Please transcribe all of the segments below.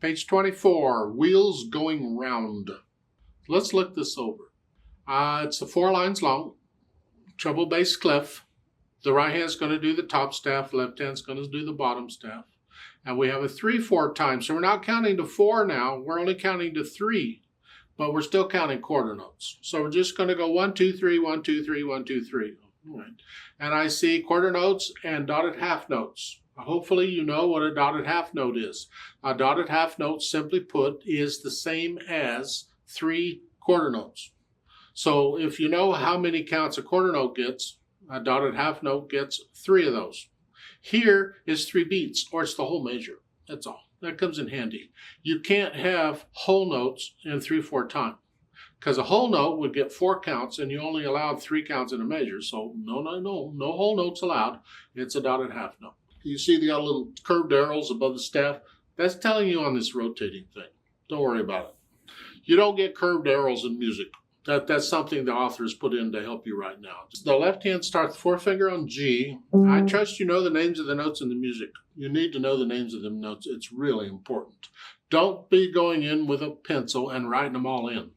Page 24, wheels going round. Let's look this over. It's 4 lines long, treble bass clef. The right hand's going to do the top staff, left hand's going to do the bottom staff. And we have a 3/4 time, so we're not counting to 4 now, we're only counting to 3, but we're still counting quarter notes. So we're just going to go 1, 2, 3, 1, 2, 3, 1, 2, 3. All right. And I see quarter notes and dotted half notes. Hopefully you know what a dotted half note is. A dotted half note, simply put, is the same as 3 quarter notes. So if you know how many counts a quarter note gets, a dotted half note gets 3 of those. Here is 3 beats, or it's the whole measure. That's all. That comes in handy. You can't have whole notes in 3/4 time, because a whole note would get 4 counts, and you only allowed 3 counts in a measure. So no whole notes allowed. It's a dotted half note. You see they got little curved arrows above the staff. That's telling you on this rotating thing. Don't worry about it. You don't get curved arrows in music. That's something the author has put in to help you right now. The left hand starts 4-finger on G. I trust you know the names of the notes in the music. You need to know the names of the notes. It's really important. Don't be going in with a pencil and writing them all in.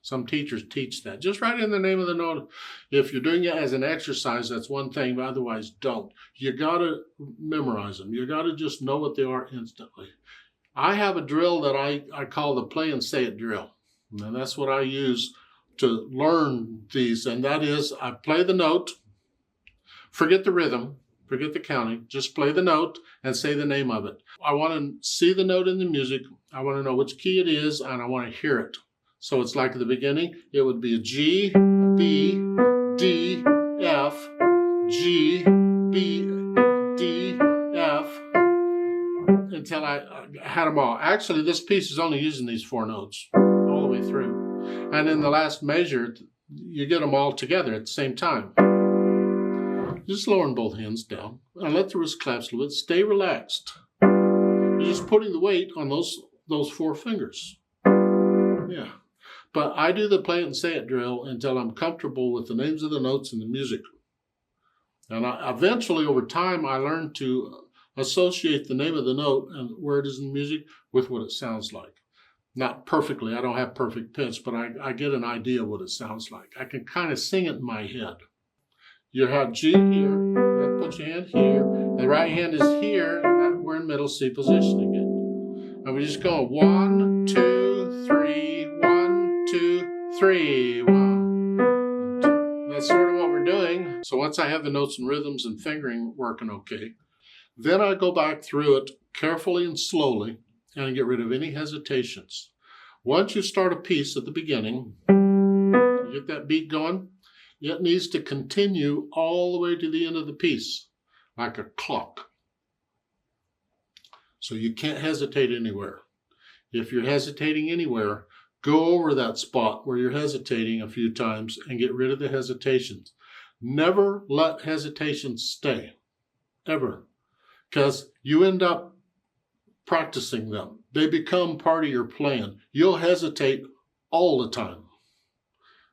Some teachers teach that. Just write in the name of the note. If you're doing it as an exercise, that's one thing, but otherwise don't. You got to memorize them. You got to just know what they are instantly. I have a drill that I call the play and say it drill. And that's what I use to learn these. And that is, I play the note, forget the rhythm, forget the counting, just play the note and say the name of it. I want to see the note in the music. I want to know which key it is, and I want to hear it. So it's like at the beginning, it would be a G, B, D, F, G, B, D, F, until I had them all. Actually, this piece is only using these 4 notes all the way through. And in the last measure, you get them all together at the same time. Just lowering both hands down and let the wrist collapse a little bit. Stay relaxed. You're just putting the weight on those 4 fingers. Yeah. But I do the play it and say it drill until I'm comfortable with the names of the notes and the music. And eventually, over time, I learned to associate the name of the note and where it is in the music with what it sounds like. Not perfectly. I don't have perfect pitch, but I get an idea of what it sounds like. I can kind of sing it in my head. You have G here. Put your hand here. The right hand is here. We're in middle C position again. And we just go 1, 2, 3, 1, 2, 3, 1, 2. That's sort of what we're doing. So once I have the notes and rhythms and fingering working okay, then I go back through it carefully and slowly and get rid of any hesitations. Once you start a piece at the beginning, you get that beat going, it needs to continue all the way to the end of the piece, like a clock. So you can't hesitate anywhere. If you're hesitating anywhere, go over that spot where you're hesitating a few times and get rid of the hesitations. Never let hesitations stay, ever, because you end up practicing them. They become part of your plan. You'll hesitate all the time,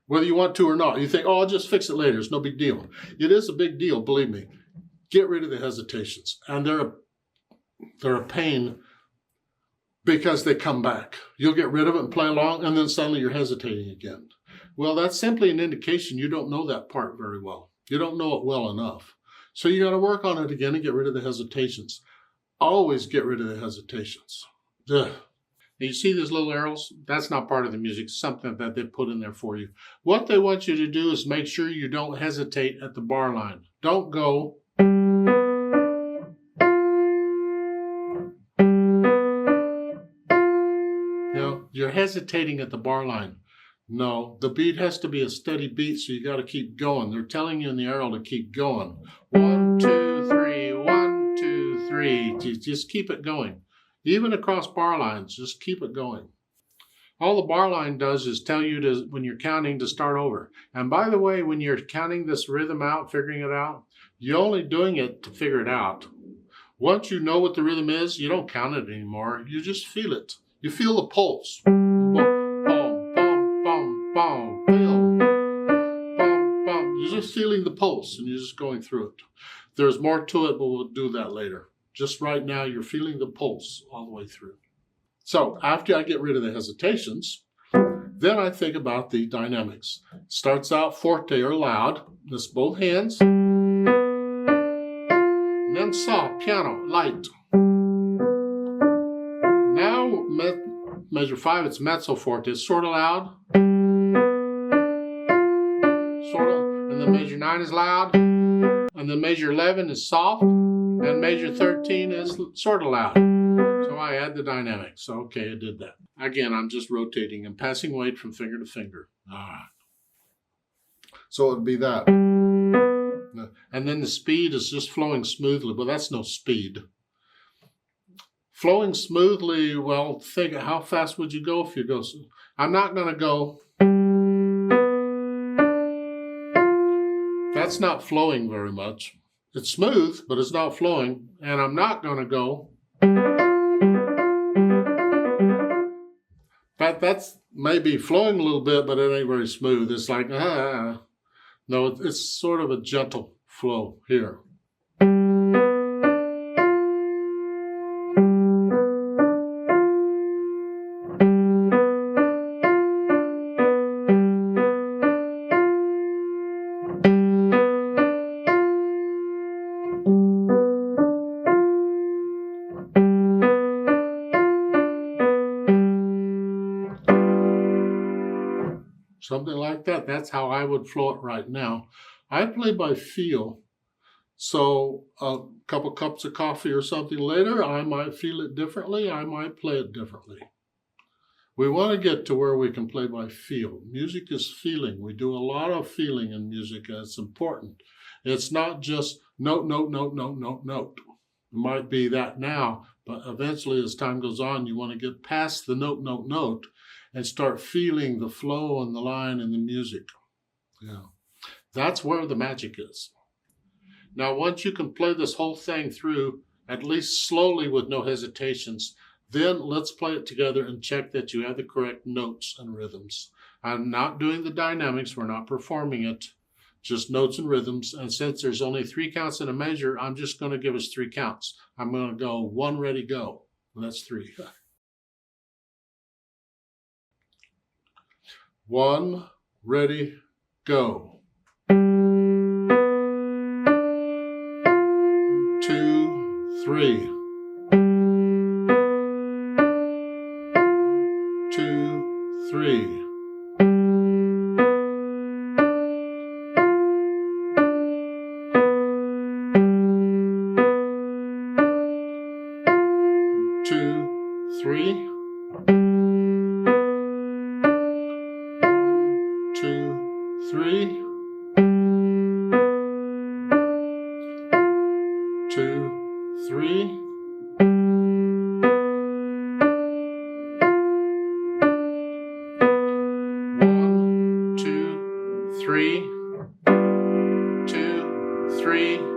whether you want to or not. You think, oh, I'll just fix it later. It's no big deal. It is a big deal, believe me. Get rid of the hesitations. And they're a pain because they come back. You'll get rid of it and play along, and then suddenly you're hesitating again. Well, that's simply an indication you don't know that part very well. You don't know it well enough. So you got to work on it again and get rid of the hesitations. Always get rid of the hesitations. Ugh. You see these little arrows? That's not part of the music. It's something that they put in there for you. What they want you to do is make sure you don't hesitate at the bar line. Don't go. You're hesitating at the bar line. No, the beat has to be a steady beat, so you got to keep going. They're telling you in the arrow to keep going. 1, 2, 3, 1, 2, 3. Just keep it going. Even across bar lines, just keep it going. All the bar line does is tell you to, when you're counting, to start over. And by the way, when you're counting this rhythm out, figuring it out, you're only doing it to figure it out. Once you know what the rhythm is, you don't count it anymore. You just feel it. You feel the pulse. Boom, boom, boom, boom, boom, boom, boom, boom. You're just feeling the pulse, and you're just going through it. There's more to it, but we'll do that later. Just right now, you're feeling the pulse all the way through. So after I get rid of the hesitations, then I think about the dynamics. Starts out forte or loud. That's both hands. And then soft, piano, light. Now measure 5, it's mezzo forte. It's sort of loud. Sort of. And then measure 9 is loud. And then measure 11 is soft. And measure 13 is sort of loud. So I add the dynamics. Okay, I did that. Again, I'm just rotating and passing weight from finger to finger. All right. So it would be that. And then the speed is just flowing smoothly. Well, that's no speed. Flowing smoothly, well, think how fast would you go if you go? I'm not going to go. That's not flowing very much. It's smooth, but it's not flowing. And I'm not going to go. That's maybe flowing a little bit, but it ain't very smooth. It's like, No, it's sort of a gentle flow here. Something like that. That's how I would flow it right now. I play by feel. So a couple cups of coffee or something later, I might feel it differently. I might play it differently. We want to get to where we can play by feel. Music is feeling. We do a lot of feeling in music, and it's important. It's not just note, note, note, note, note, note. It might be that now, but eventually as time goes on, you want to get past the note, note, note, and start feeling the flow and the line in the music. Yeah, that's where the magic is. Now, once you can play this whole thing through, at least slowly with no hesitations, then let's play it together and check that you have the correct notes and rhythms. I'm not doing the dynamics. We're not performing it, just notes and rhythms. And since there's only 3 counts in a measure, I'm just going to give us 3 counts. I'm going to go 1, ready, go. And that's 3. 1, ready, go. 2, 3. 2, 3. 2, 3. 2, 3. 2, 3. 1, 2, 3. 2, 3.